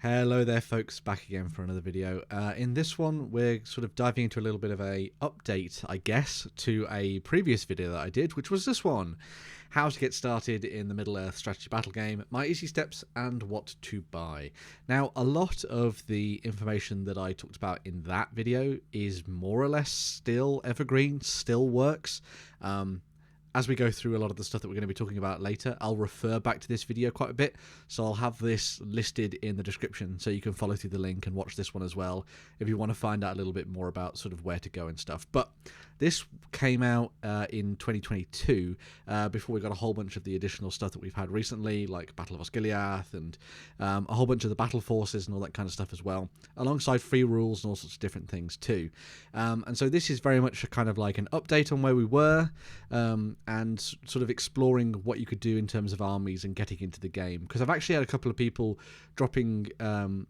Hello there folks, back again for another video. In this one we're sort of diving into a little bit of a update, I guess, to a previous video that I did, which was this one. How to get started in the Middle-earth strategy battle game, my easy steps and what to buy. Now, a lot of the information that I talked about in that video is more or less still evergreen, still works. As we go through a lot of the stuff that we're going to be talking about later, I'll refer back to this video quite a bit, so I'll have this listed in the description so you can follow through the link and watch this one as well if you want to find out a little bit more about sort of where to go and stuff. But this came out in 2022 before we got a whole bunch of the additional stuff that we've had recently, like Battle of Osgiliath and a whole bunch of the battle forces and all that kind of stuff as well, alongside free rules and all sorts of different things too. And so this is very much a kind of like an update on where we were, and sort of exploring what you could do in terms of armies and getting into the game. Because I've actually had a couple of people dropping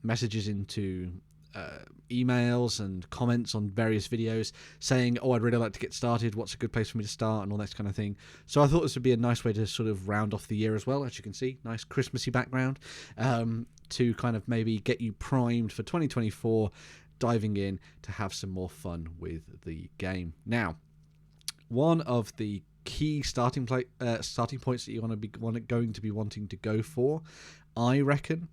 messages into emails and comments on various videos saying, oh, I'd really like to get started, what's a good place for me to start, and all that kind of thing. So I thought this would be a nice way to sort of round off the year as well. As you can see, nice Christmassy background, to kind of maybe get you primed for 2024, diving in to have some more fun with the game. Now, one of the key starting points that you're going to be wanting to go for, I reckon,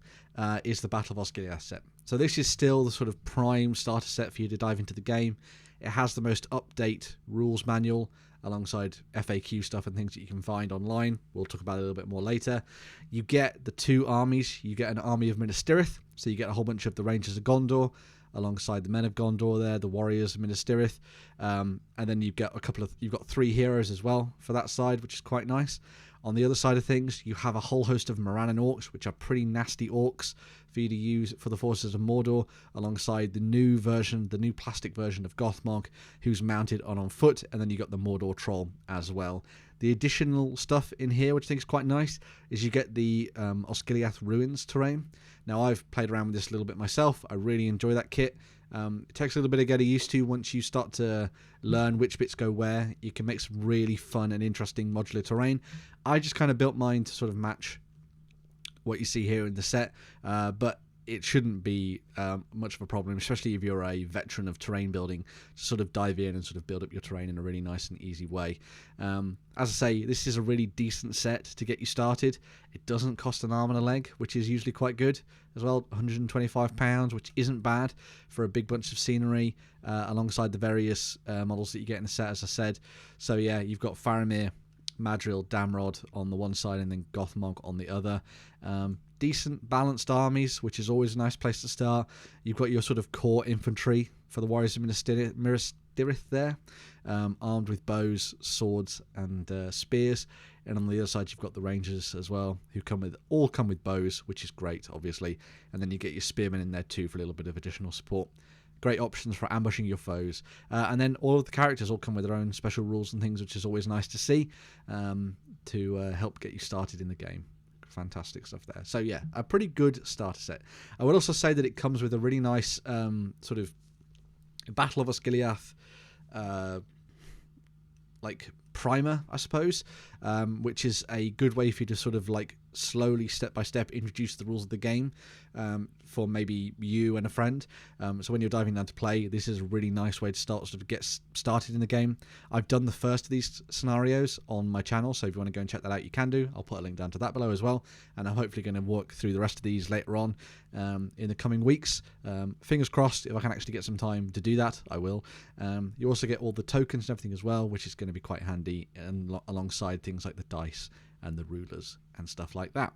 is the Battle of Osgiliath set. So this is still the sort of prime starter set for you to dive into the game. It has the most up-to-date rules manual alongside FAQ stuff and things that you can find online. We'll talk about it a little bit more later. You get the two armies. You get an army of Minas Tirith, so you get a whole bunch of the Rangers of Gondor alongside the Men of Gondor there, the Warriors of Minas Tirith, and then you've got you've got three heroes as well for that side, which is quite nice. On the other side of things, you have a whole host of Morannon orcs, which are pretty nasty orcs for you to use for the forces of Mordor, alongside the new version, the new plastic version of Gothmog, who's mounted on foot, and then you got the Mordor troll as well. The additional stuff in here, which I think is quite nice, is you get the Osgiliath ruins terrain. Now, I've played around with this a little bit myself. I really enjoy that kit. It takes a little bit of getting used to once you start to learn which bits go where. You can make some really fun and interesting modular terrain. I just kind of built mine to sort of match what you see here in the set, but it shouldn't be much of a problem, especially if you're a veteran of terrain building, to sort of dive in and sort of build up your terrain in a really nice and easy way. As I say, this is a really decent set to get you started. It doesn't cost an arm and a leg, which is usually quite good as well. £125, which isn't bad for a big bunch of scenery, alongside the various models that you get in the set, as I said. So yeah, you've got Faramir, Madril, Damrod on the one side, and then Gothmog on the other. Decent balanced armies, which is always a nice place to start. You've got your sort of core infantry for the Warriors of Minas Tirith there, armed with bows, swords, and spears. And on the other side, you've got the Rangers as well, who all come with bows, which is great, obviously. And then you get your spearmen in there too for a little bit of additional support. Great options for ambushing your foes. And then all of the characters all come with their own special rules and things, which is always nice to see, to help get you started in the game. Fantastic stuff there. So yeah, a pretty good starter set. I would also say that it comes with a really nice sort of Battle of Osgiliath like primer, I suppose, which is a good way for you to sort of like slowly, step by step, introduce the rules of the game for maybe you and a friend. So when you're diving down to play, this is a really nice way to sort of get started in the game. I've done the first of these scenarios on my channel, so if you want to go and check that out, you can do. I'll put a link down to that below as well, and I'm hopefully going to work through the rest of these later on in the coming weeks. Fingers crossed, if I can actually get some time to do that, I will. You also get all the tokens and everything as well, which is going to be quite handy, and alongside things like the dice and the rulers and stuff like that.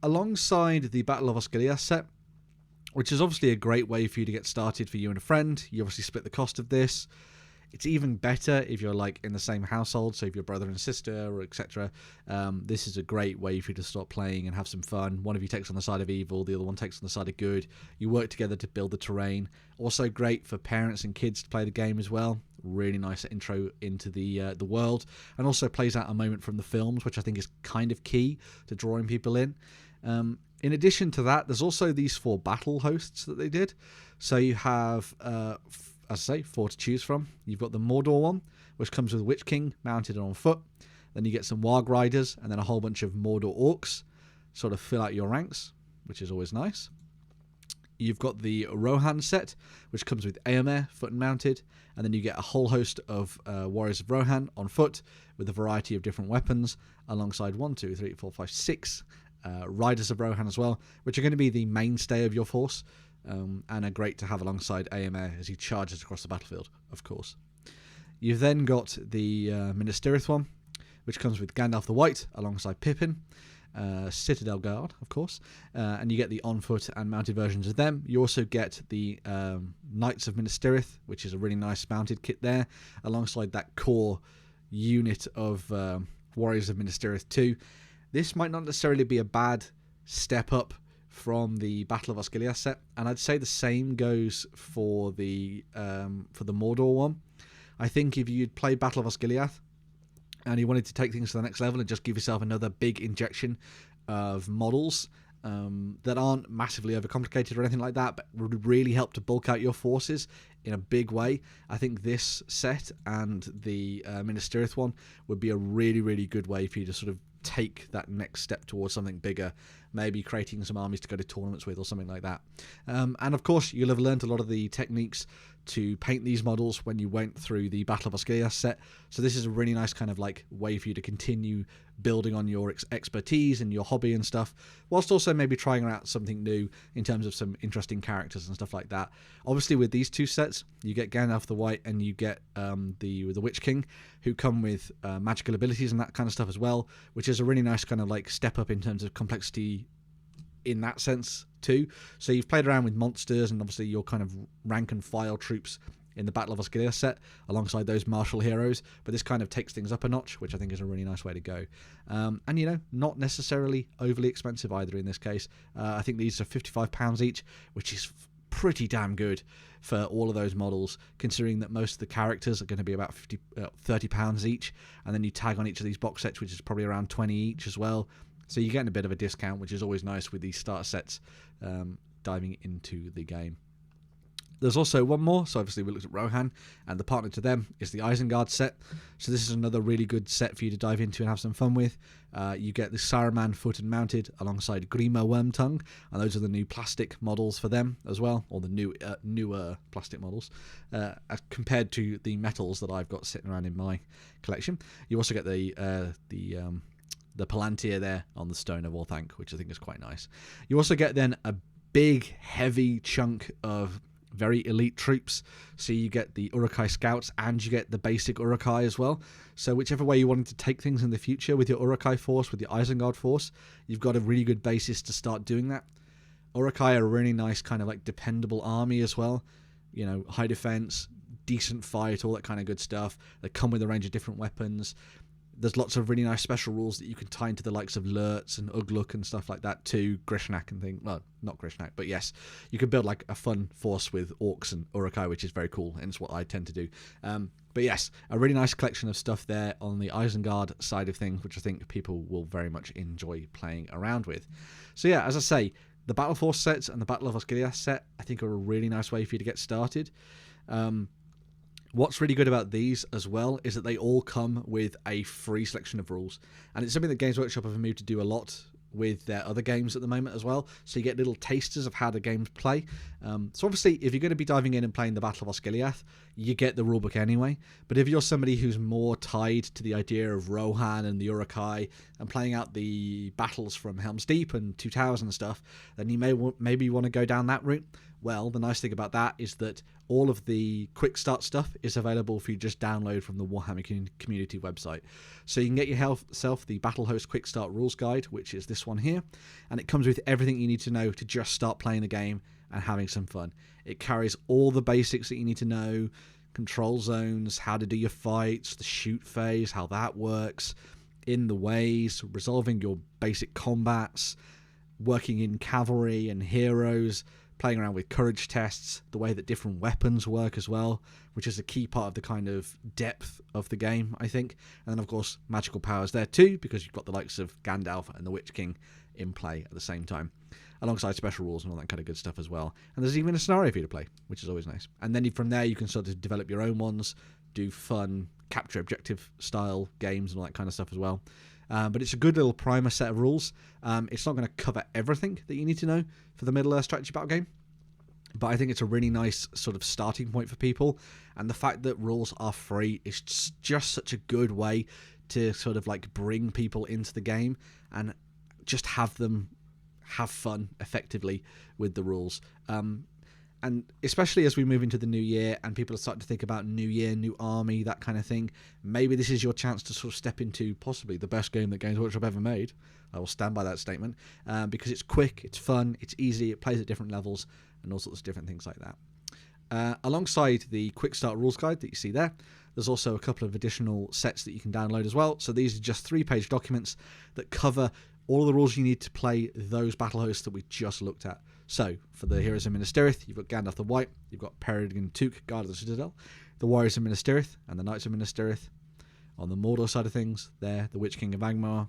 Alongside the Battle of Osgiliath set, which is obviously a great way for you to get started for you and a friend. You obviously split the cost of this. It's even better if you're like in the same household, so if you're brother and sister or etc. This is a great way for you to start playing and have some fun. One of you takes on the side of evil, the other one takes on the side of good. You work together to build the terrain. Also great for parents and kids to play the game as well. Really nice intro into the world, and also plays out a moment from the films, which I think is kind of key to drawing people in. In addition to that, there's also these 4 battle hosts that they did. So you have, as I say, 4 to choose from. You've got the Mordor one, which comes with Witch King mounted on foot. Then you get some Warg Riders, and then a whole bunch of Mordor orcs. Sort of fill out your ranks. which is always nice. You've got the Rohan set, which comes with AMR, foot and mounted, and then you get a whole host of Warriors of Rohan on foot with a variety of different weapons, alongside 6 Riders of Rohan as well, which are going to be the mainstay of your force, and are great to have alongside AMR as he charges across the battlefield, of course. You've then got the Minas Tirith one, which comes with Gandalf the White alongside Pippin, Citadel Guard, of course, and you get the on-foot and mounted versions of them. You also get the Knights of Minas Tirith, which is a really nice mounted kit there, alongside that core unit of Warriors of Minas Tirith 2. This might not necessarily be a bad step up from the Battle of Osgiliath set, and I'd say the same goes for the Mordor one. I think if you'd played Battle of Osgiliath and you wanted to take things to the next level and just give yourself another big injection of models that aren't massively overcomplicated or anything like that, but would really help to bulk out your forces in a big way, I think this set and the Minas Tirith one would be a really, really good way for you to sort of take that next step towards something bigger, maybe creating some armies to go to tournaments with or something like that. And of course, you'll have learned a lot of the techniques to paint these models when you went through the Battle of Osgiliath set. So this is a really nice kind of like way for you to continue building on your expertise and your hobby and stuff, whilst also maybe trying out something new in terms of some interesting characters and stuff like that. Obviously, with these two sets, you get Gandalf the White and you get the Witch King, who come with magical abilities and that kind of stuff as well, which is a really nice kind of like step up in terms of complexity in that sense too. So you've played around with monsters and obviously your kind of rank and file troops in the Battle of Osgiliath set alongside those martial heroes, but this kind of takes things up a notch, which I think is a really nice way to go. And you know, not necessarily overly expensive either in this case. I think these are £55 each, which is pretty damn good for all of those models, considering that most of the characters are going to be about £30 each, and then you tag on each of these box sets, which is probably around 20 each as well. So you're getting a bit of a discount, which is always nice with these starter sets diving into the game. There's also one more. So obviously we looked at Rohan, and the partner to them is the Isengard set. So this is another really good set for you to dive into and have some fun with. You get the Saruman foot and mounted alongside Grima Wormtongue, and those are the new plastic models for them as well, or the newer plastic models, compared to the metals that I've got sitting around in my collection. You also get the Palantir there on the Stone of Orthanc, which I think is quite nice. You also get then a big, heavy chunk of very elite troops. So you get the Uruk-hai Scouts and you get the basic Uruk-hai as well. So whichever way you wanted to take things in the future with your Uruk-hai force, with your Isengard force, you've got a really good basis to start doing that. Uruk-hai are a really nice kind of like dependable army as well. You know, high defense, decent fight, all that kind of good stuff. They come with a range of different weapons. There's lots of really nice special rules that you can tie into the likes of Lurtz and Ugluk and stuff like that too. Grishnak and things. Well, not Grishnak, but yes. You can build like a fun force with Orcs and Uruk-hai, which is very cool, and it's what I tend to do. But yes, a really nice collection of stuff there on the Isengard side of things, which I think people will very much enjoy playing around with. So yeah, as I say, the Battle Force sets and the Battle of Osgiliath set, I think, are a really nice way for you to get started. What's really good about these as well is that they all come with a free selection of rules, and it's something that Games Workshop have moved to do a lot with their other games at the moment as well, so you get little tasters of how the games play. So obviously, if you're going to be diving in and playing the Battle of Osgiliath, you get the rulebook anyway, but if you're somebody who's more tied to the idea of Rohan and the Uruk-hai and playing out the battles from Helm's Deep and Two Towers and stuff, then you maybe want to go down that route. Well, the nice thing about that is that all of the quick start stuff is available for you to just download from the Warhammer community website. So you can get yourself the Battlehosts Quick Start Rules Guide, which is this one here, and it comes with everything you need to know to just start playing the game and having some fun. It carries all the basics that you need to know, control zones, how to do your fights, the shoot phase, how that works, in the ways, resolving your basic combats, working in cavalry and heroes, playing around with courage tests, the way that different weapons work as well, which is a key part of the kind of depth of the game, I think. And then, of course, magical powers there too, because you've got the likes of Gandalf and the Witch King in play at the same time, alongside special rules and all that kind of good stuff as well. And there's even a scenario for you to play, which is always nice. And then from there, you can sort of develop your own ones, do fun capture objective style games and all that kind of stuff as well. But it's a good little primer set of rules. It's not going to cover everything that you need to know for the Middle-earth strategy battle game, but I think it's a really nice sort of starting point for people. And the fact that rules are free is just such a good way to sort of like bring people into the game and just have them have fun effectively with the rules. And especially as we move into the new year and people are starting to think about new year, new army, that kind of thing, maybe this is your chance to sort of step into possibly the best game that Games Workshop ever made. I will stand by that statement, because it's quick, it's fun, it's easy, it plays at different levels, and all sorts of different things like that. Alongside the Quick Start Rules Guide that you see there, there's also a couple of additional sets that you can download as well. So these are just 3-page documents that cover all of the rules you need to play those battle hosts that we just looked at. So, for the Heroes of Minas Tirith, you've got Gandalf the White, you've got Peregrine Took, Guard of the Citadel, the Warriors of Minas Tirith, and the Knights of Minas Tirith. On the Mordor side of things, they're the Witch King of Angmar,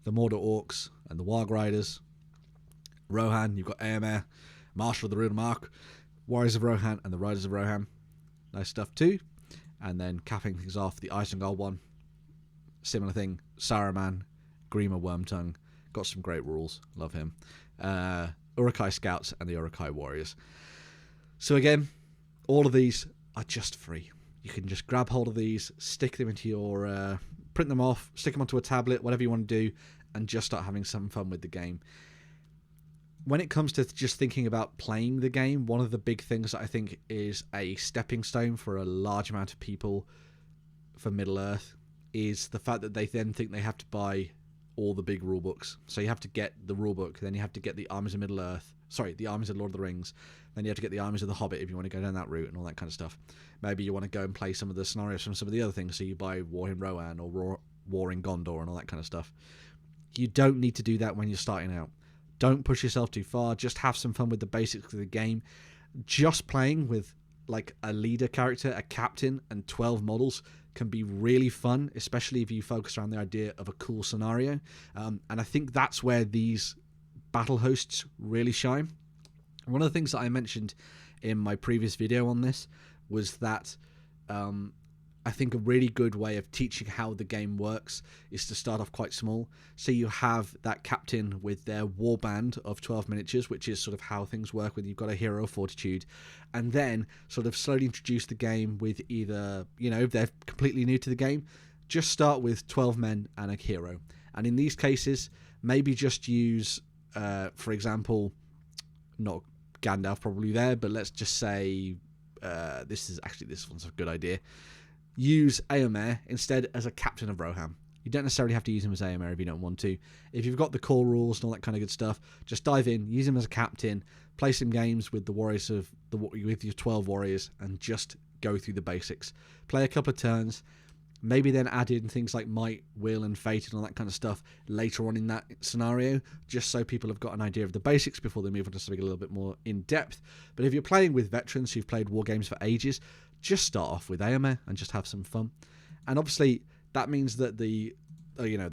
the Mordor Orcs, and the Warg Riders. Rohan, you've got Éomer, Marshal of the Rune Mark, Warriors of Rohan, and the Riders of Rohan. Nice stuff too. And then capping things off, the Isengard one. Similar thing, Saruman, Grima Wormtongue. Got some great rules. Love him. Uruk-hai Scouts and the Uruk-hai Warriors. So again, all of these are just free. You can just grab hold of these, stick them into your... print them off, stick them onto a tablet, whatever you want to do, and just start having some fun with the game. When it comes to just thinking about playing the game, one of the big things that I think is a stepping stone for a large amount of people for Middle-earth is the fact that they then think they have to buy all the big rule books. So you have to get the rule book, then you have to get the Armies of Middle-earth, the Armies of Lord of the Rings, then you have to get the Armies of the Hobbit if you want to go down that route and all that kind of stuff. Maybe you want to go and play some of the scenarios from some of the other things, so you buy War in Rohan or War in Gondor and all that kind of stuff. You don't need to do that when you're starting out. Don't push yourself too far. Just have some fun with the basics of the game. Just playing with like a leader character, a captain, and 12 models can be really fun, especially if you focus around the idea of a cool scenario. And I think that's where these battle hosts really shine. One of the things that I mentioned in my previous video on this was that I think a really good way of teaching how the game works is to start off quite small. So you have that captain with their warband of 12 miniatures, which is sort of how things work when you've got a hero of fortitude, and then sort of slowly introduce the game with either, if they're completely new to the game, just start with 12 men and a hero. And in these cases, maybe just use, for example, not Gandalf probably there, but let's just say, this one's a good idea. Use Éomer instead as a captain of Rohan. You don't necessarily have to use him as Éomer if you don't want to. If you've got the core rules and all that kind of good stuff, just dive in, use him as a captain, play some games with the warriors with your 12 warriors, and just go through the basics. Play a couple of turns, maybe then add in things like might, will, and fate and all that kind of stuff later on in that scenario, just so people have got an idea of the basics before they move on to something a little bit more in depth. But if you're playing with veterans who've played war games for ages, just start off with Éomer and just have some fun. And obviously that means that the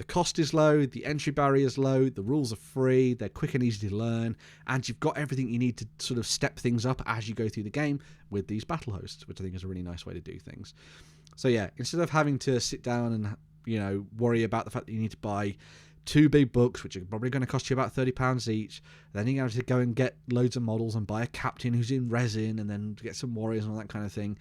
cost is low, the entry barrier is low, the rules are free, they're quick and easy to learn, and you've got everything you need to sort of step things up as you go through the game with these battle hosts, which I think is a really nice way to do things. So yeah, instead of having to sit down and worry about the fact that you need to buy 2 big books, which are probably going to cost you about £30 each, then you have to go and get loads of models and buy a captain who's in resin and then get some warriors and all that kind of thing.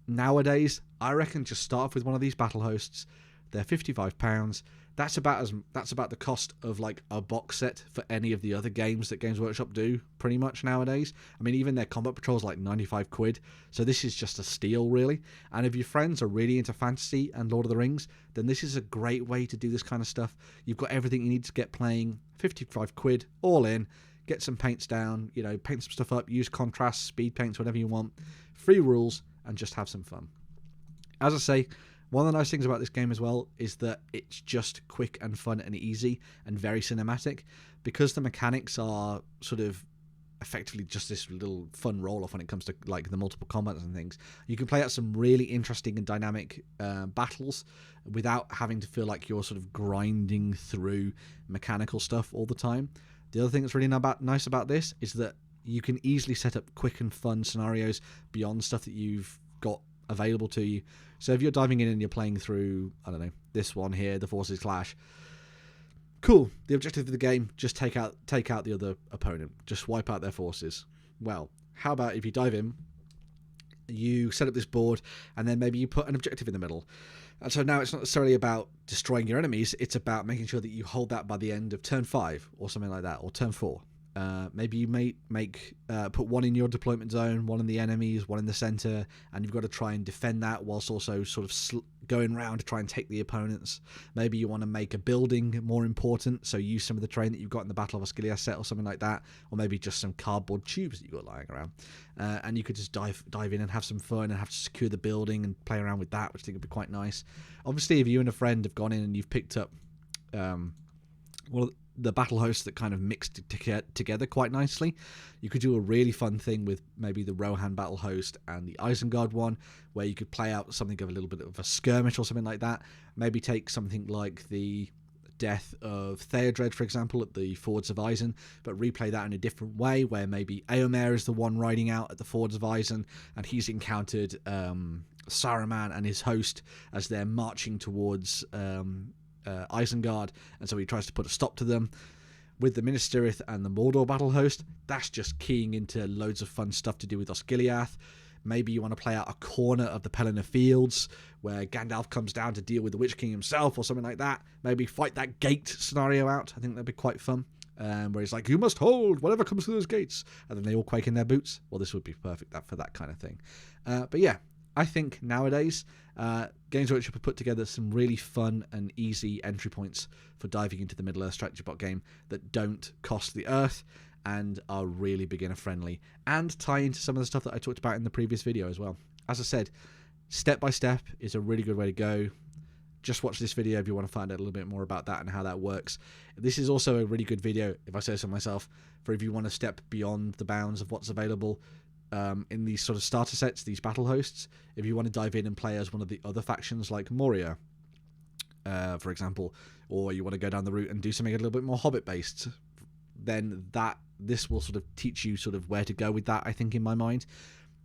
Nowadays, I reckon just start off with one of these battle hosts. They're £55. That's about the cost of like a box set for any of the other games that Games Workshop do pretty much nowadays. I mean, even their combat patrol's like 95 quid. So this is just a steal, really. And if your friends are really into fantasy and Lord of the Rings, then this is a great way to do this kind of stuff. You've got everything you need to get playing. 55 quid, all in. Get some paints down, paint some stuff up, use contrast, speed paints, whatever you want. Free rules, and just have some fun. As I say, one of the nice things about this game as well is that it's just quick and fun and easy and very cinematic, because the mechanics are sort of effectively just this little fun roll-off when it comes to like the multiple combats and things. You can play out some really interesting and dynamic battles without having to feel like you're sort of grinding through mechanical stuff all the time. The other thing that's really nice about this is that you can easily set up quick and fun scenarios beyond stuff that you've got available to you. So if you're diving in and you're playing through, I don't know, this one here, the Forces Clash, cool. The objective of the game, just take out the other opponent. Just wipe out their forces. Well, how about if you dive in, you set up this board, and then maybe you put an objective in the middle. And so now it's not necessarily about destroying your enemies, it's about making sure that you hold that by the end of turn 5 or something like that, or turn 4. Maybe you may put one in your deployment zone, one in the enemies, one in the center, and you've got to try and defend that whilst also sort of going around to try and take the opponents. Maybe you want to make a building more important, so use some of the terrain that you've got in the Battle of Osgiliath set or something like that, or maybe just some cardboard tubes that you've got lying around. And you could just dive in and have some fun and have to secure the building and play around with that, which I think would be quite nice. Obviously, if you and a friend have gone in and you've picked up the battle hosts that kind of mixed together quite nicely, you could do a really fun thing with maybe the Rohan battle host and the Isengard one, where you could play out something of a little bit of a skirmish or something like that. Maybe take something like the death of Theodred, for example, at the Fords of Isen, but replay that in a different way, where maybe Eomer is the one riding out at the Fords of Isen, and he's encountered Saruman and his host as they're marching towards Isengard, and so he tries to put a stop to them. With the Minas Tirith and the Mordor battle host, that's just keying into loads of fun stuff to do with Osgiliath. Maybe you want to play out a corner of the Pelennor Fields where Gandalf comes down to deal with the Witch King himself or something like that. Maybe fight that gate scenario out. I think that'd be quite fun. Where he's like, you must hold whatever comes through those gates, and then they all quake in their boots. Well, this would be perfect for that kind of thing. But yeah, I think nowadays Games Workshop have put together some really fun and easy entry points for diving into the Middle-earth strategy bot game that don't cost the earth and are really beginner friendly, and tie into some of the stuff that I talked about in the previous video as well. As I said, step by step is a really good way to go. Just watch this video if you want to find out a little bit more about that and how that works. This is also a really good video, if I say so myself, for if you want to step beyond the bounds of what's available in these sort of starter sets, these battle hosts. If you want to dive in and play as one of the other factions like Moria, for example, or you want to go down the route and do something a little bit more Hobbit based, then this will sort of teach you sort of where to go with that, I think, in my mind.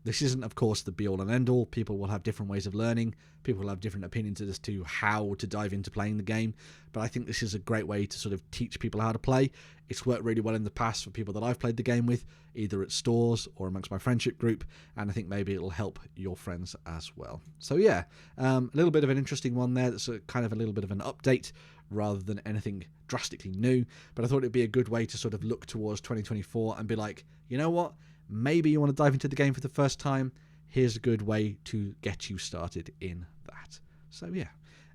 This isn't, of course, the be-all and end-all. People will have different ways of learning. People will have different opinions as to how to dive into playing the game. But I think this is a great way to sort of teach people how to play. It's worked really well in the past for people that I've played the game with, either at stores or amongst my friendship group. And I think maybe it'll help your friends as well. So yeah, a little bit of an interesting one there. That's kind of a little bit of an update rather than anything drastically new. But I thought it'd be a good way to sort of look towards 2024 and be like, you know what? Maybe you want to dive into the game for the first time. Here's a good way to get you started in that. So yeah,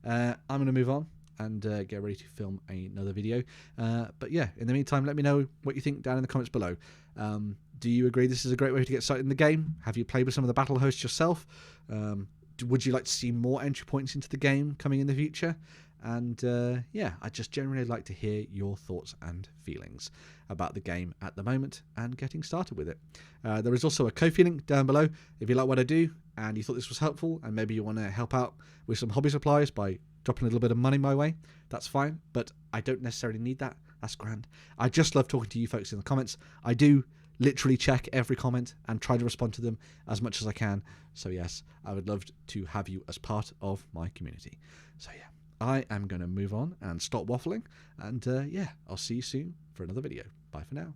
I'm going to move on and get ready to film another video. But yeah, in the meantime, let me know what you think down in the comments below. Do you agree this is a great way to get started in the game? Have you played with some of the battle hosts yourself? Would you like to see more entry points into the game coming in the future? And yeah, I just generally like to hear your thoughts and feelings about the game at the moment and getting started with it. There is also a Ko-fi link down below if you like what I do and you thought this was helpful, and maybe you want to help out with some hobby supplies by dropping a little bit of money my way. That's fine, but I don't necessarily need that. That's grand. I just love talking to you folks in the comments. I do literally check every comment and try to respond to them as much as I can. So yes, I would love to have you as part of my community. So yeah, I am going to move on and stop waffling, and yeah, I'll see you soon for another video. Bye for now.